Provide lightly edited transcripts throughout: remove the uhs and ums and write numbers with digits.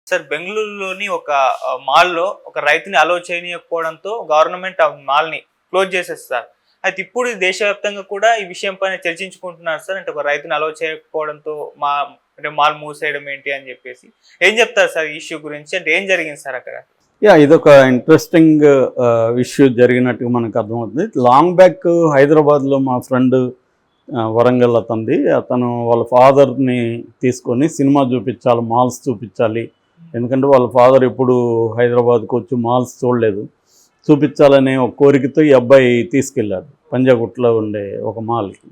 Sir బెంగళూరులోని ఒక మాల్‌లో ఒక రైతుని అలో చేయనీయకపోవడంతో గవర్నమెంట్ ఆ మాల్‌ని క్లోజ్ చేసేది సార్. అయితే ఇప్పుడు దేశవ్యాప్తంగా కూడా ఈ విషయం పైన చర్చించుకుంటున్నారు సార్. అంటే ఒక రైతుని అలో చేయకపోవడంతో అంటే మాల్ మూసేయడం ఏంటి అని చెప్పేసి. ఏం చెప్తారు సార్ ఈ ఇష్యూ గురించి? అంటే ఏం జరిగింది సార్ అక్కడ? ఇదొక ఇంట్రెస్టింగ్ ఇష్యూ జరిగినట్టుగా మనకు అర్థమవుతుంది. లాంగ్ బ్యాక్ హైదరాబాద్లో మా ఫ్రెండ్ వరంగల్ అతను వాళ్ళ ఫాదర్ని తీసుకొని సినిమా చూపించాలి, మాల్స్ చూపించాలి. ఎందుకంటే వాళ్ళ ఫాదర్ ఎప్పుడు హైదరాబాద్కి వచ్చి మాల్స్ చూడలేదు. చూపించాలనే ఒక కోరికతో ఈ అబ్బాయి తీసుకెళ్ళాడు పంజాగుట్లో ఉండే ఒక మాల్కి.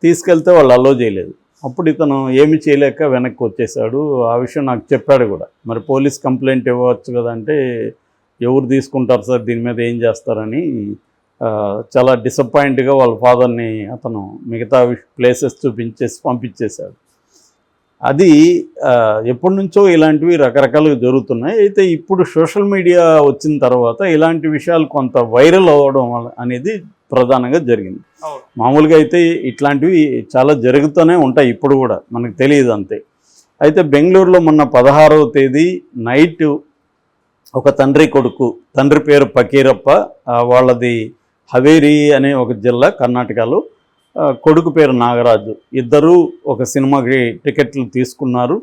తీసుకెళ్తే వాళ్ళు అలో చేయలేదు. అప్పుడు ఇతను ఏమి చేయలేక వెనక్కి వచ్చేసాడు. ఆ విషయం నాకు చెప్పాడు కూడా. మరి పోలీస్ కంప్లైంట్ ఇవ్వచ్చు కదా అంటే, ఎవరు తీసుకుంటారు సార్, దీని మీద ఏం చేస్తారని చాలా డిసప్పాయింట్గా వాళ్ళ ఫాదర్ని అతను మిగతా ప్లేసెస్ చూపించేసి పంపించేశాడు. అది ఎప్పటి నుంచో ఇలాంటివి రకరకాలుగా జరుగుతున్నాయి. అయితే ఇప్పుడు సోషల్ మీడియా వచ్చిన తర్వాత ఇలాంటి విషయాలు కొంత వైరల్ అవ్వడం అనేది ప్రధానంగా జరిగింది. మామూలుగా అయితే ఇట్లాంటివి చాలా జరుగుతూనే ఉంటాయి, ఇప్పుడు కూడా మనకు తెలియదు అంతే. అయితే బెంగళూరులో మొన్న 16వ తేదీ నైట్ ఒక తండ్రి పేరు ఫకీరప్ప, వాళ్ళది హవేరీ అనే ఒక జిల్లా కర్ణాటకలో, కొడుకు పేరు నాగరాజు. ఇద్దరూ ఒక సినిమాకి టికెట్లు తీసుకున్నారు.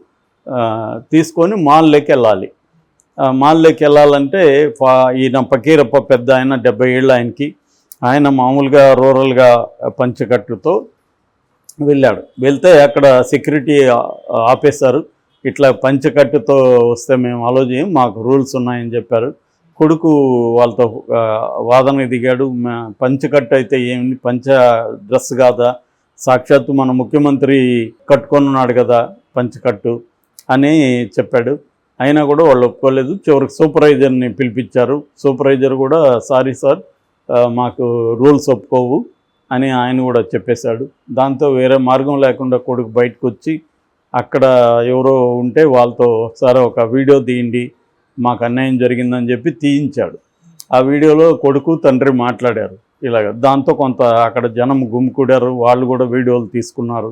తీసుకొని మాల్లోకి వెళ్ళాలి. మాల్లోకి వెళ్ళాలంటే ఈయన ఫకీరప్ప పెద్ద ఆయన, 70 ఏళ్ళు ఆయనకి. ఆయన మామూలుగా రూరల్గా పంచకట్టుతో వెళ్ళాడు. వెళ్తే అక్కడ సెక్యూరిటీ ఆపేశారు. ఇట్లా పంచకట్టుతో వస్తే మేము అలో చేయం, మాకు రూల్స్ ఉన్నాయని చెప్పారు. కొడుకు వాళ్ళతో వాదన దిగాడు. పంచకట్టు అయితే ఏమిటి, పంచ డ్రెస్ కాదా, సాక్షాత్తు మన ముఖ్యమంత్రి కట్టుకొని ఉన్నాడు కదా పంచకట్టు అని చెప్పాడు. అయినా కూడా వాళ్ళు ఒప్పుకోలేదు. చివరికి సూపర్వైజర్ని పిలిపించారు. సూపర్వైజర్ కూడా సారీ సార్, మాకు రూల్స్ ఒప్పుకోవు అని ఆయన కూడా చెప్పేశాడు. దాంతో వేరే మార్గం లేకుండా కొడుకు బయటకు వచ్చి అక్కడ ఎవరో ఉంటే వాళ్ళతో సరే ఒక వీడియో తీయండి, మాకు అన్యాయం జరిగిందని చెప్పి తీయించాడు. ఆ వీడియోలో కొడుకు తండ్రి మాట్లాడారు ఇలాగ. దాంతో కొంత అక్కడ జనం గుమికూడారు. వాళ్ళు కూడా వీడియోలు తీసుకున్నారు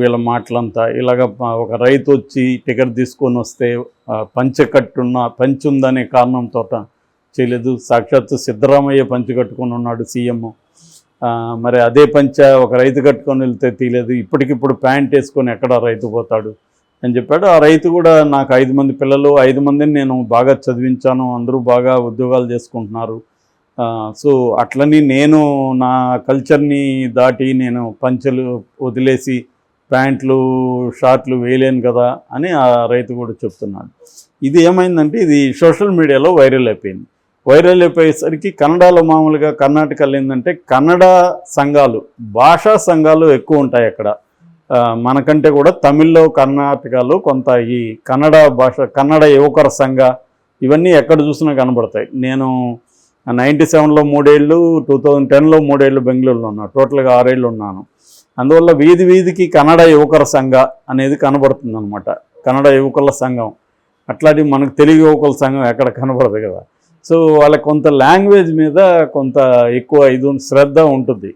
వీళ్ళ మాటలంతా. ఇలాగ ఒక రైతు వచ్చి టికెట్ తీసుకొని వస్తే పంచి ఉందనే కారణంతో చేయలేదు. సాక్షాత్తు సిద్ధరామయ్య పంచి కట్టుకొని ఉన్నాడు సీఎం. మరి అదే ఒక రైతు కట్టుకొని వెళ్తే తీయలేదు. ఇప్పటికిప్పుడు ప్యాంట్ వేసుకొని ఎక్కడ రైతు పోతాడు అని చెప్పాడు. ఆ రైతు కూడా నాకు 5 మంది పిల్లలు, 5 మందిని నేను బాగా చదివించాను, అందరూ బాగా ఉద్యోగాలు చేసుకుంటున్నారు. సో అట్లని నేను నా కల్చర్ని దాటి నేను పంచెలు వదిలేసి ప్యాంట్లు షార్ట్లు వేయలేను కదా అని ఆ రైతు కూడా చెప్తున్నాడు. ఇది ఏమైందంటే ఇది సోషల్ మీడియాలో వైరల్ అయిపోయింది. వైరల్ అయిపోయేసరికి కన్నడలో మామూలుగా కర్ణాటకలో ఏంటంటే కన్నడ సంఘాలు, భాషా సంఘాలు ఎక్కువ ఉంటాయి అక్కడ. మనకంటే కూడా తమిళ్లో కర్ణాటకలో కొంత ఈ కన్నడ యువకర సంఘ ఇవన్నీ ఎక్కడ చూసినా కనబడతాయి. నేను 97లో 3 ఏళ్ళు, 2010లో 3 ఏళ్ళు బెంగళూరులో ఉన్నాను. టోటల్గా 6 ఏళ్ళు ఉన్నాను. అందువల్ల వీధికి కన్నడ యువకర సంఘ అనేది కనబడుతుంది అనమాట. కన్నడ యువకుల సంఘం అట్లాంటి మనకు తెలుగు యువకుల సంఘం ఎక్కడ కనబడదు కదా. సో వాళ్ళకి కొంత లాంగ్వేజ్ మీద కొంత ఎక్కువ శ్రద్ధ ఉంటుంది.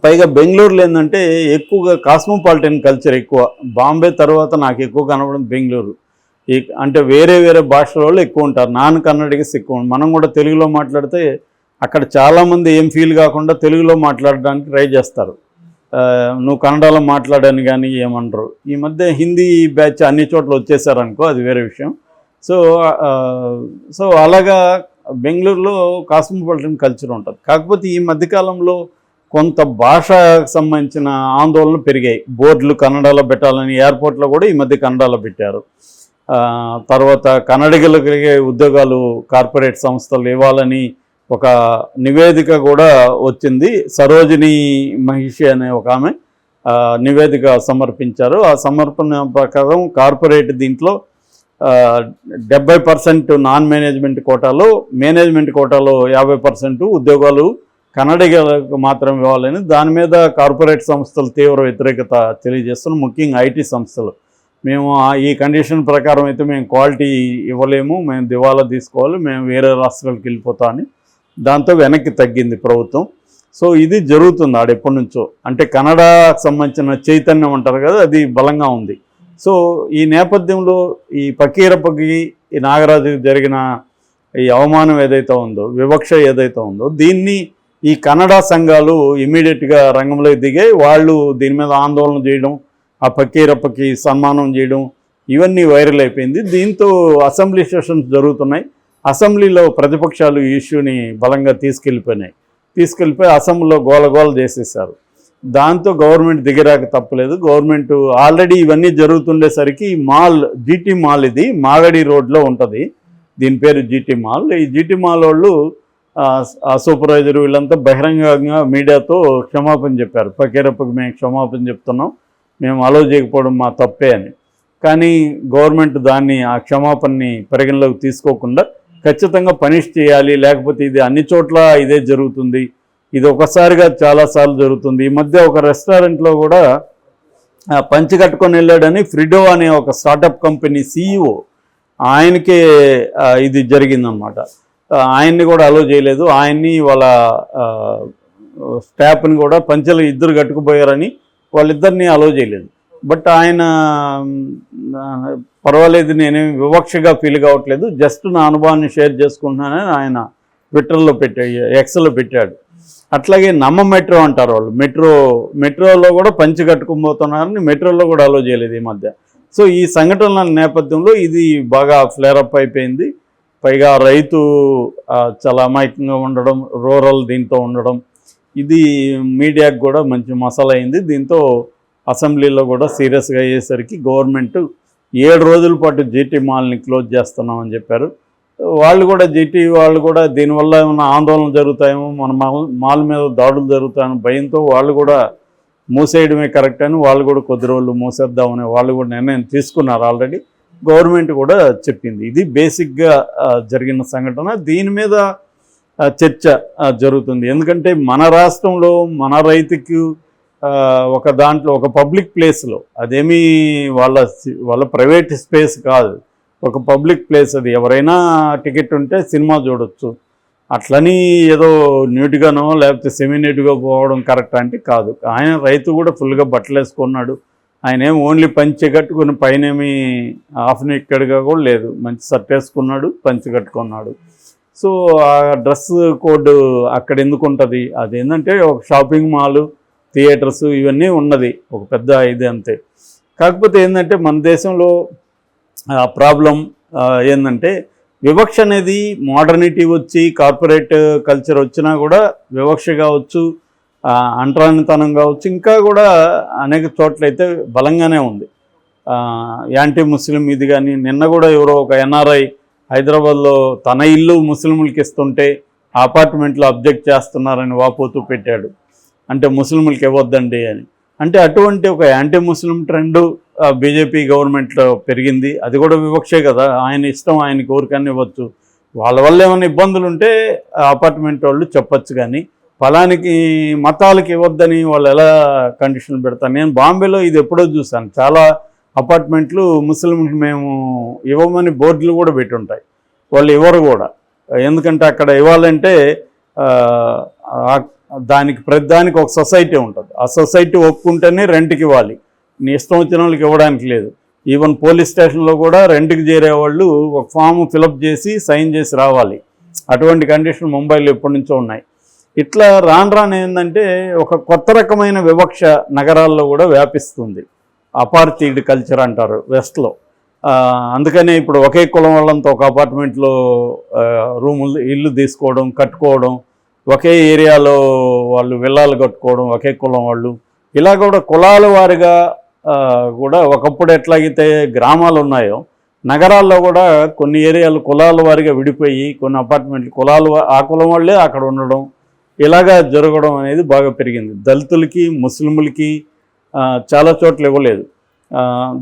పైగా బెంగళూరులో ఏంటంటే ఎక్కువగా కాస్మోపాలిటన్ కల్చర్ ఎక్కువ. బాంబే తర్వాత నాకు ఎక్కువ కనబడింది బెంగళూరు. అంటే వేరే భాషల వాళ్ళు ఎక్కువ ఉంటారు, నాన్ కన్నడిగస్ ఎక్కువ. మనం కూడా తెలుగులో మాట్లాడితే అక్కడ చాలామంది ఏం ఫీల్ కాకుండా తెలుగులో మాట్లాడడానికి ట్రై చేస్తారు. నువ్వు కన్నడలో మాట్లాడని కానీ ఏమనరు. ఈ మధ్య హిందీ బ్యాచ్ అన్ని చోట్ల వచ్చేసారనుకో, అది వేరే విషయం. సో అలాగా బెంగళూరులో కాస్మోపాలిటన్ కల్చర్ ఉంటుంది. కాకపోతే ఈ మధ్యకాలంలో కొంత భాషకు సంబంధించిన ఆందోళనలు పెరిగాయి. బోర్డులు కన్నడలో పెట్టాలని ఎయిర్పోర్ట్లో కూడా ఈ మధ్య కన్నడలో పెట్టారు. తర్వాత కన్నడిగులకి ఉద్యోగాలు కార్పొరేట్ సంస్థలు ఇవ్వాలని ఒక నివేదిక కూడా వచ్చింది. సరోజిని మహిషి అనే ఒక ఆమె నివేదిక సమర్పించారు. ఆ సమర్పణ ప్రకారం కార్పొరేట్ దీంట్లో 70% నాన్ మేనేజ్మెంట్ కోటాలో, మేనేజ్మెంట్ కోటాలో 50% ఉద్యోగాలు కన్నడిగలకు మాత్రం ఇవ్వాలని దాని మీద కార్పొరేట్ సంస్థలు తీవ్ర వ్యతిరేకత తెలియజేస్తున్నాం. ముఖ్యంగా ఐటీ సంస్థలు, మేము ఈ కండిషన్ ప్రకారం అయితే మేము క్వాలిటీ ఇవ్వలేము, మేము దివాలా తీసుకోవాలి, మేము వేరే రాష్ట్రాలకు వెళ్ళిపోతామని దాంతో వెనక్కి తగ్గింది ప్రభుత్వం. సో ఇది జరుగుతుంది ఆడ ఎప్పటి నుంచో. అంటే కన్నడకు సంబంధించిన చైతన్యం అంటారు కదా, అది బలంగా ఉంది. సో ఈ నేపథ్యంలో ఈ పకీరప్పకి ఈ నాగరాజుకి జరిగిన ఈ అవమానం ఏదైతే ఉందో, వివక్ష ఏదైతే ఉందో, దీన్ని ఈ కన్నడ సంఘాలు ఇమీడియట్గా రంగంలోకి దిగాయి. వాళ్ళు దీని మీద ఆందోళన చేయడం, ఆ పకీరప్పకి సన్మానం చేయడం, ఇవన్నీ వైరల్ అయిపోయింది. దీంతో అసెంబ్లీ సెషన్స్ జరుగుతున్నాయి. అసెంబ్లీలో ప్రతిపక్షాలు ఈ ఇష్యూని బలంగా తీసుకెళ్ళిపోయి అసెంబ్లీలో గోలగోల చేసేసారు. దాంతో గవర్నమెంట్ దిగిరాక తప్పలేదు. గవర్నమెంట్ ఆల్రెడీ ఇవన్నీ జరుగుతుండేసరికి మాల్, జీటీ మాల్, ఇది మాగడి రోడ్లో ఉంటుంది, దీని పేరు జీటీ మాల్. ఈ జీటీ మాల్ వాళ్ళు ఆ సూపర్వైజర్ వీళ్ళంతా బహిరంగంగా మీడియాతో క్షమాపణ చెప్పారు. పకీరప్పకి మేము క్షమాపణ చెప్తున్నాం, మేము అలో చేయకపోవడం మా తప్పే అని. కానీ గవర్నమెంట్ దాన్ని, ఆ క్షమాపణని పరిగణలోకి తీసుకోకుండా ఖచ్చితంగా పనిష్ చేయాలి, లేకపోతే ఇది అన్ని చోట్ల ఇదే జరుగుతుంది, ఇది ఒకసారిగా చాలాసార్లు జరుగుతుంది. ఈ మధ్య ఒక రెస్టారెంట్లో కూడా పంచి కట్టుకొని వెళ్ళాడని ఫ్రిడో అనే ఒక స్టార్టప్ కంపెనీ CEO ఆయనకే ఇది జరిగిందనమాట. ఆయన్ని కూడా అలో చేయలేదు. ఆయన్ని వాళ్ళ స్టాఫ్ని కూడా పంచెలు ఇద్దరు కట్టుకుపోయారని వాళ్ళిద్దరిని అలో చేయలేదు. బట్ ఆయన పర్వాలేదు, నేనేమి వివక్షగా ఫీల్ కావట్లేదు, జస్ట్ నా అనుభవాన్ని షేర్ చేసుకుంటున్నానని ఆయన ట్విట్టర్లో ఎక్స్లో పెట్టాడు. అట్లాగే నమ్మ మెట్రో అంటారు వాళ్ళు, మెట్రోలో కూడా పంచి కట్టుకుపోతున్నారని మెట్రోలో కూడా అలో చేయలేదు ఈ మధ్య. సో ఈ సంఘటనల నేపథ్యంలో ఇది బాగా ఫ్లేరప్ అయిపోయింది. పైగా రైతు చాలా అమాయకంగా ఉండడం, రూరల్ దీంతో ఉండడం, ఇది మీడియాకు కూడా మంచి మసాలా అయింది. దీంతో అసెంబ్లీలో కూడా సీరియస్గా అయ్యేసరికి గవర్నమెంట్ 7 రోజుల పాటు జీటీ మాల్ని క్లోజ్ చేస్తున్నామని చెప్పారు. వాళ్ళు కూడా, జీటీ వాళ్ళు కూడా దీనివల్ల ఏమైనా ఆందోళన జరుగుతాయేమో, మన మాల్ మీద దాడులు జరుగుతాయని భయంతో వాళ్ళు కూడా మూసేయడమే కరెక్ట్ అని వాళ్ళు కూడా కొద్ది రోజులు మూసేద్దామని వాళ్ళు కూడా నిర్ణయం తీసుకున్నారు ఆల్రెడీ. గవర్నమెంట్ కూడా చెప్పింది. ఇది బేసిక్గా జరిగిన సంఘటన. దీని మీద చర్చ జరుగుతుంది. ఎందుకంటే మన రాష్ట్రంలో మన రైతుకు ఒక దాంట్లో, ఒక పబ్లిక్ ప్లేస్లో, అదేమీ వాళ్ళ ప్రైవేట్ స్పేస్ కాదు, ఒక పబ్లిక్ ప్లేస్, అది ఎవరైనా టికెట్ ఉంటే సినిమా చూడొచ్చు. అట్లని ఏదో న్యూట్గానో లేకపోతే సెమీ న్యూట్గా పోవడం కరెక్ట్ అంటే కాదు. ఆయన రైతు కూడా ఫుల్గా బట్టలు వేసుకున్నాడు. ఆయన ఏమి ఓన్లీ పంచె కట్టుకుని పైన ఏమి హాఫ్ నెక్కెడ్గా కూడా లేదు, మంచి షర్ట్ వేసుకున్నాడు, పంచె కట్టుకున్నాడు. సో ఆ డ్రెస్ కోడ్ అక్కడ ఎందుకు ఉంటుంది? అదేంటంటే ఒక షాపింగ్ మాల్, థియేటర్స్ ఇవన్నీ ఉన్నది, ఒక పెద్ద ఇది అంతే. కాకపోతే ఏంటంటే మన దేశంలో ప్రాబ్లం ఏంటంటే వివక్ష అనేది, మోడర్నిటీ వచ్చి కార్పొరేట్ కల్చర్ వచ్చినా కూడా వివక్ష కావచ్చు, అంటరానితనం కావచ్చు, ఇంకా కూడా అనేక చోట్లయితే బలంగానే ఉంది. యాంటీ ముస్లిం ఇది కానీ, నిన్న కూడా ఎవరో ఒక NRI హైదరాబాద్లో తన ఇల్లు ముస్లింలకి ఇస్తుంటే అపార్ట్మెంట్లో అబ్జెక్ట్ చేస్తున్నారని వాపోతూ పెట్టాడు. అంటే ముస్లింలకి ఇవ్వద్దండి అని. అంటే అటువంటి ఒక యాంటీ ముస్లిం ట్రెండ్ బీజేపీ గవర్నమెంట్లో పెరిగింది. అది కూడా వివక్షే కదా, ఆయన ఇష్టం, ఆయనకి ఊరికన్నా ఇవ్వచ్చు. వాళ్ళ వల్ల ఏమైనా ఇబ్బందులు ఉంటే అపార్ట్మెంట్ వాళ్ళు చెప్పచ్చు, కానీ ఫలానికి మతాలకి ఇవ్వద్దని వాళ్ళు ఎలా కండిషన్లు పెడతారు? నేను బాంబేలో ఇది ఎప్పుడో చూశాను, చాలా అపార్ట్మెంట్లు ముస్లింలకు మేము ఇవ్వమని బోర్డులు కూడా పెట్టుంటాయి, వాళ్ళు ఇవ్వరు కూడా. ఎందుకంటే అక్కడ ఇవ్వాలంటే దానికి ప్రతిదానికి ఒక సొసైటీ ఉంటుంది, ఆ సొసైటీ ఒప్పుకుంటేనే రెంట్కి ఇవ్వాలి, నీ ఇష్టం వచ్చిన వాళ్ళకి ఇవ్వడానికి లేదు. ఈవెన్ పోలీస్ స్టేషన్లో కూడా రెంట్కి చేరేవాళ్ళు ఒక ఫామ్ ఫిలప్ చేసి సైన్ చేసి రావాలి. అటువంటి కండిషన్ ముంబైలో ఎప్పటి నుంచో ఉన్నాయి. ఇట్లా రాను ఏంటంటే ఒక కొత్త రకమైన వివక్ష నగరాల్లో కూడా వ్యాపిస్తుంది. అపార్థీడ్ కల్చర్ అంటారు వెస్ట్లో. అందుకనే ఇప్పుడు ఒకే కులం వాళ్ళంతా ఒక అపార్ట్మెంట్లో రూములు, ఇల్లు తీసుకోవడం, కట్టుకోవడం, ఒకే ఏరియాలో వాళ్ళు విల్లాలు కట్టుకోవడం, ఒకే కులం వాళ్ళు, ఇలా కూడా కులాల వారిగా కూడా ఒకప్పుడు ఎట్లాగైతే గ్రామాలు ఉన్నాయో నగరాల్లో కూడా కొన్ని ఏరియాలు కులాల వారిగా విడిపోయి కొన్ని అపార్ట్మెంట్లు కులాలు, ఆ కులం వాళ్ళే అక్కడ ఉండడం, ఇలాగా జరగడం అనేది బాగా పెరిగింది. దళితులకి, ముస్లింలకి చాలా చోట్ల ఇవ్వలేదు.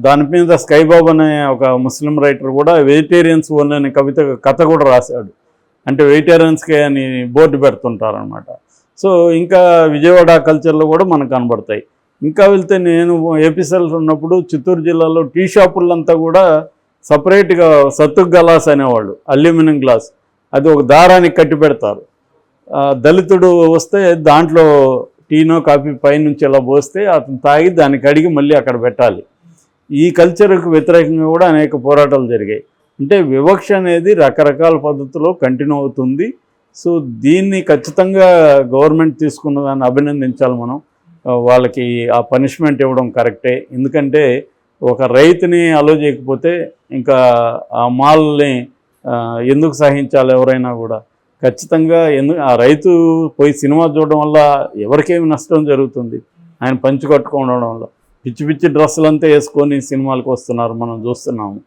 దాని మీద స్కైబాబు అనే ఒక ముస్లిం రైటర్ కూడా వెజిటేరియన్స్ ఓన్ అనే కథ కూడా రాశాడు. అంటే వెజిటేరియన్స్కే అని బోర్డు పెడుతుంటారనమాట. సో ఇంకా విజయవాడ కల్చర్లో కూడా మనకు కనబడతాయి. ఇంకా వెళ్తే నేను ఏపీసెల్ ఉన్నప్పుడు చిత్తూరు జిల్లాలో టీ షాపులంతా కూడా సపరేట్గా సత్తుక్ గలాస్ అనేవాళ్ళు, అల్యూమినియం గ్లాస్, అది ఒక దారానికి కట్టి పెడతారు. దళితుడు వస్తే దాంట్లో టీనో కాఫీ పైనుంచి ఇలా పోస్తే అతను తాగి దాన్ని కడిగి మళ్ళీ అక్కడ పెట్టాలి. ఈ కల్చర్కు వ్యతిరేకంగా కూడా అనేక పోరాటాలు జరిగాయి. అంటే వివక్ష అనేది రకరకాల పద్ధతిలో కంటిన్యూ అవుతుంది. సో దీన్ని ఖచ్చితంగా గవర్నమెంట్ తీసుకున్న దాన్ని అభినందించాలి మనం. వాళ్ళకి ఆ పనిష్మెంట్ ఇవ్వడం కరెక్టే. ఎందుకంటే ఒక రైతుని అలో చేయకపోతే ఇంకా ఆ మాల్ని ఎందుకు సహించాలి ఎవరైనా కూడా. ఖచ్చితంగా ఆ రైతు పోయి సినిమా చూడడం వల్ల ఎవరికేమి నష్టం జరుగుతుంది? ఆయన పంచి కట్టుకోవడం వల్ల పిచ్చి పిచ్చి డ్రెస్సులంతా వేసుకొని సినిమాలకు వస్తున్నారు, మనం చూస్తున్నాము.